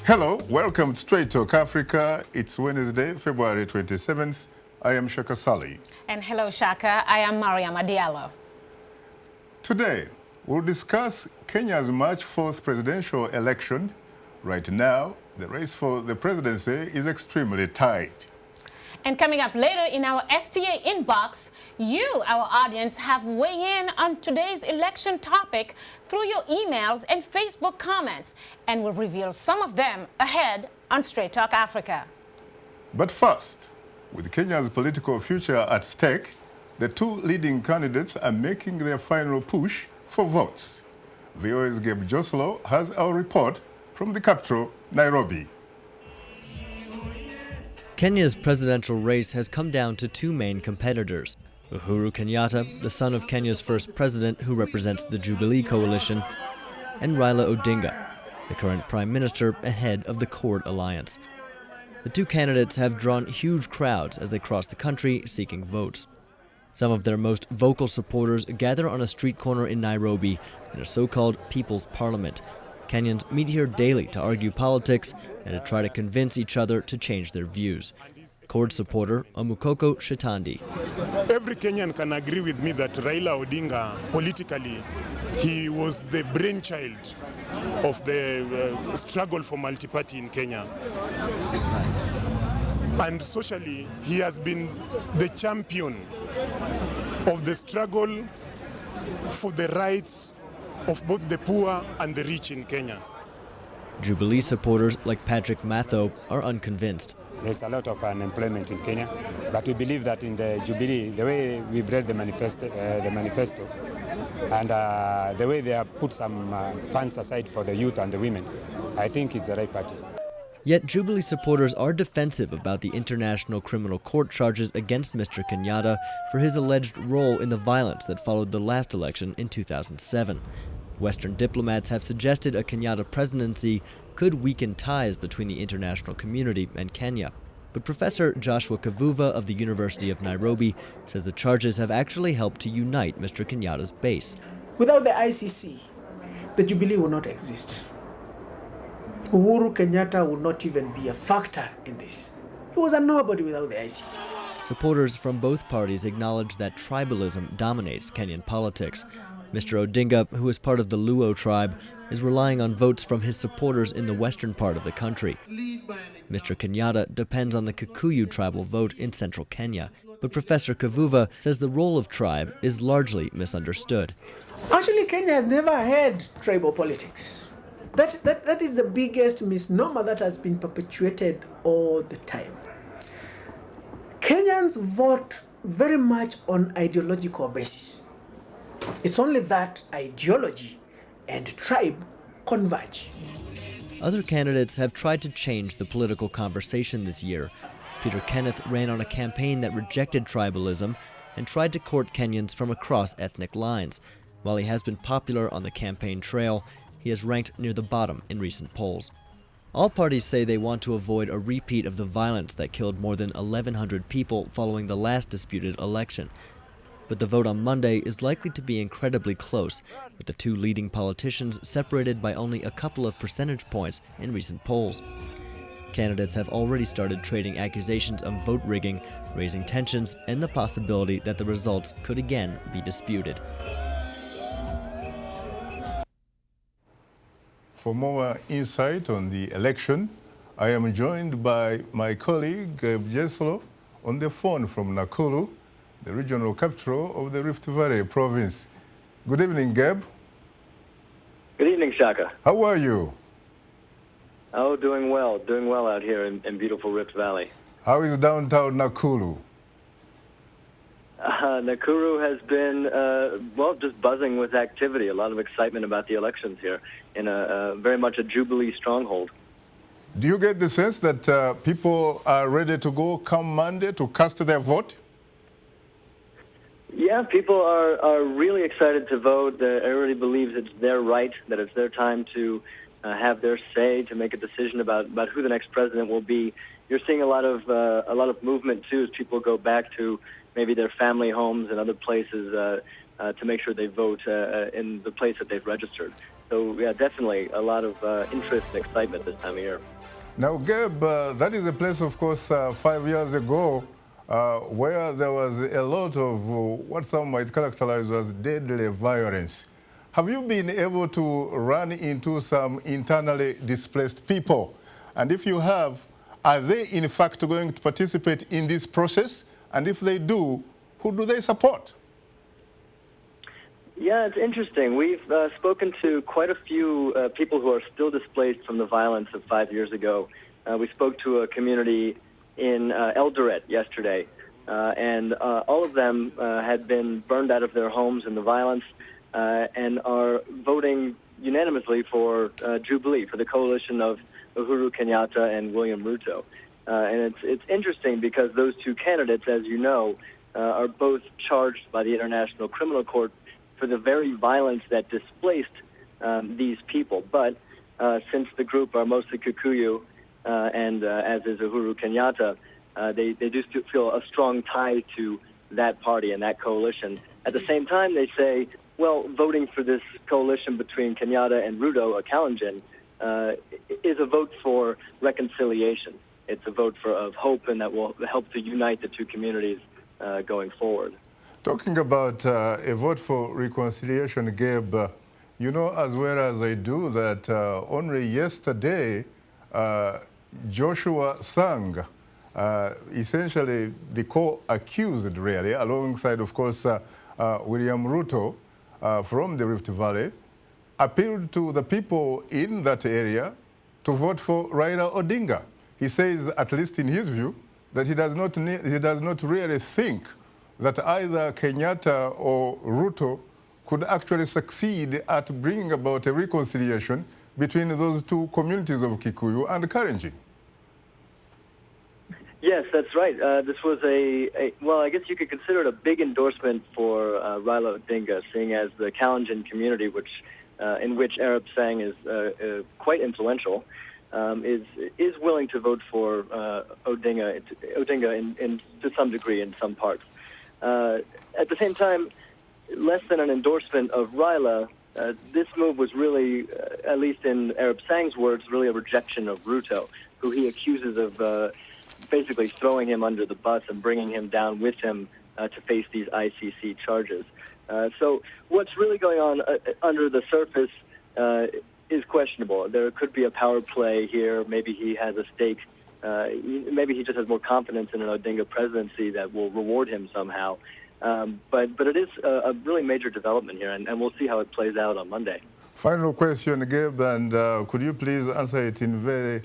Hello, welcome to Straight Talk Africa. It's Wednesday, February 27th. I am Shaka Ssali. And hello, Shaka. I am Mariama Diallo. Today, we'll discuss Kenya's March 4th presidential election. Right now, the race for the presidency is extremely tight. And coming up later in our STA inbox, you, our audience, have weighed in on today's election topic through your emails and Facebook comments, and we'll reveal some of them ahead on Straight Talk Africa. But first, with Kenya's political future at stake, the two leading candidates are making their final push for votes. VOA's Gabe Joselow has our report from the capital, Nairobi. Kenya's presidential race has come down to two main competitors: Uhuru Kenyatta, the son of Kenya's first president who represents the Jubilee coalition, and Raila Odinga, the current prime minister ahead of the Accord alliance. The two candidates have drawn huge crowds as they cross the country seeking votes. Some of their most vocal supporters gather on a street corner in Nairobi in a so-called People's Parliament. Kenyans meet here daily to argue politics and to try to convince each other to change their views. Accord supporter Omukoko Shitandi. Every Kenyan can agree with me that Raila Odinga, politically, he was the brainchild of the struggle for multi-party in Kenya. And socially, he has been the champion of the struggle for the rights of both the poor and the rich in Kenya. Jubilee supporters like Patrick Matho are unconvinced. There's a lot of unemployment in Kenya, but we believe that in the Jubilee, the way we've read the manifesto, and the way they have put some funds aside for the youth and the women, I think it's the right party. Yet Jubilee supporters are defensive about the International Criminal Court charges against Mr. Kenyatta for his alleged role in the violence that followed the last election in 2007. Western diplomats have suggested a Kenyatta presidency could weaken ties between the international community and Kenya. But Professor Joshua Kavuva of the University of Nairobi says the charges have actually helped to unite Mr. Kenyatta's base. Without the ICC, the Jubilee would not exist. Uhuru Kenyatta would not even be a factor in this. He was a nobody without the ICC. Supporters from both parties acknowledge that tribalism dominates Kenyan politics. Mr. Odinga, who is part of the Luo tribe, is relying on votes from his supporters in the western part of the country. Mr. Kenyatta depends on the Kikuyu tribal vote in central Kenya. But Professor Kavuva says the role of tribe is largely misunderstood. Actually, Kenya has never had tribal politics. That is the biggest misnomer that has been perpetuated all the time. Kenyans vote very much on ideological basis. It's only that ideology and tribe converge. Other candidates have tried to change the political conversation this year. Peter Kenneth ran on a campaign that rejected tribalism and tried to court Kenyans from across ethnic lines. While he has been popular on the campaign trail, he has ranked near the bottom in recent polls. All parties say they want to avoid a repeat of the violence that killed more than 1,100 people following the last disputed election. But the vote on Monday is likely to be incredibly close, with the two leading politicians separated by only a couple of percentage points in recent polls. Candidates have already started trading accusations of vote rigging, raising tensions and the possibility that the results could again be disputed. For more insight on the election, I am joined by my colleague Gabe Joselow on the phone from Nakuru, the regional capital of the Rift Valley province. Good evening, Gabe. Good evening, Shaka. How are you? Oh, doing well out here in beautiful Rift Valley. How is downtown Nakuru? Nakuru has been, just buzzing with activity, a lot of excitement about the elections here in very much a Jubilee stronghold. Do you get the sense that people are ready to go come Monday to cast their vote? Yeah, people are really excited to vote. Everybody believes it's their right, that it's their time to have their say, to make a decision about who the next president will be. You're seeing a lot of movement too as people go back to maybe their family homes and other places to make sure they vote in the place that they've registered. So yeah, definitely a lot of interest and excitement this time of year. Now, Gabe, that is a place, of course, 5 years ago, where there was a lot of what some might characterize as deadly violence. Have you been able to run into some internally displaced people? And if you have, are they in fact going to participate in this process? And if they do, who do they support? Yeah, it's interesting. We've spoken to quite a few people who are still displaced from the violence of 5 years ago. We spoke to a community in Eldoret yesterday, and all of them had been burned out of their homes in the violence and are voting unanimously for JUBILEE, for the coalition of Uhuru Kenyatta and William Ruto. And it's interesting because those two candidates, as you know, are both charged by the International Criminal Court for the very violence that displaced these people. But since the group are mostly Kikuyu, and as is Uhuru Kenyatta, they do feel a strong tie to that party and that coalition. At the same time, they say, well, voting for this coalition between Kenyatta and Ruto, a Kalenjin, is a vote for reconciliation. It's a vote of hope, and that will help to unite the two communities going forward. Talking about a vote for reconciliation, Gabe, you know as well as I do that only yesterday, Joshua Sang, essentially the co-accused really, alongside of course William Ruto from the Rift Valley, appealed to the people in that area to vote for Raila Odinga. He says, at least in his view, that he does not really think that either Kenyatta or Ruto could actually succeed at bringing about a reconciliation between those two communities of Kikuyu and Kalenjin. Yes, that's right. This was well, I guess you could consider it a big endorsement for Raila Odinga, seeing as the Kalenjin community, in which Arab Sang is quite influential, is willing to vote for Odinga to some degree in some parts. At the same time, less than an endorsement of Raila, this move was really, at least in Arab Sang's words, really a rejection of Ruto, who he accuses of basically throwing him under the bus and bringing him down with him to face these ICC charges. So what's really going on under the surface is questionable. There could be a power play here. Maybe he has a stake. Maybe he just has more confidence in an Odinga presidency that will reward him somehow. But it is a really major development here, and we'll see how it plays out on Monday. Final question, Gabe, and could you please answer it in very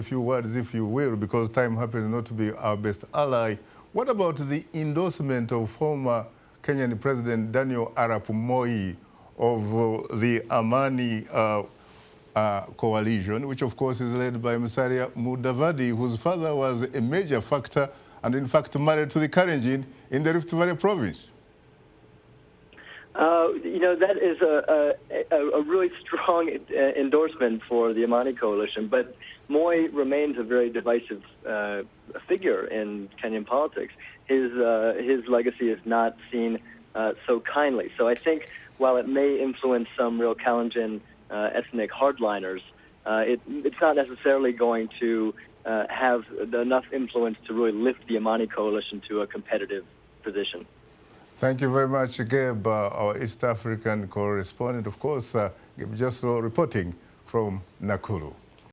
few words, if you will, because time happens not to be our best ally. What about the endorsement of former Kenyan President Daniel Arap Moi of the Amani coalition, which of course is led by Musalia Mudavadi, whose father was a major factor and in fact married to the Kalenjin in the Rift Valley province? You know, that is a really strong endorsement for the Amani coalition, but Moi remains a very divisive figure in Kenyan politics. His legacy is not seen so kindly. So I think while it may influence some real Kalenjin ethnic hardliners, it's not necessarily going to have enough influence to really lift the Amani coalition to a competitive position. Thank you very much, Gabe, our East African correspondent, of course, Gabe Joselow reporting from Nakuru.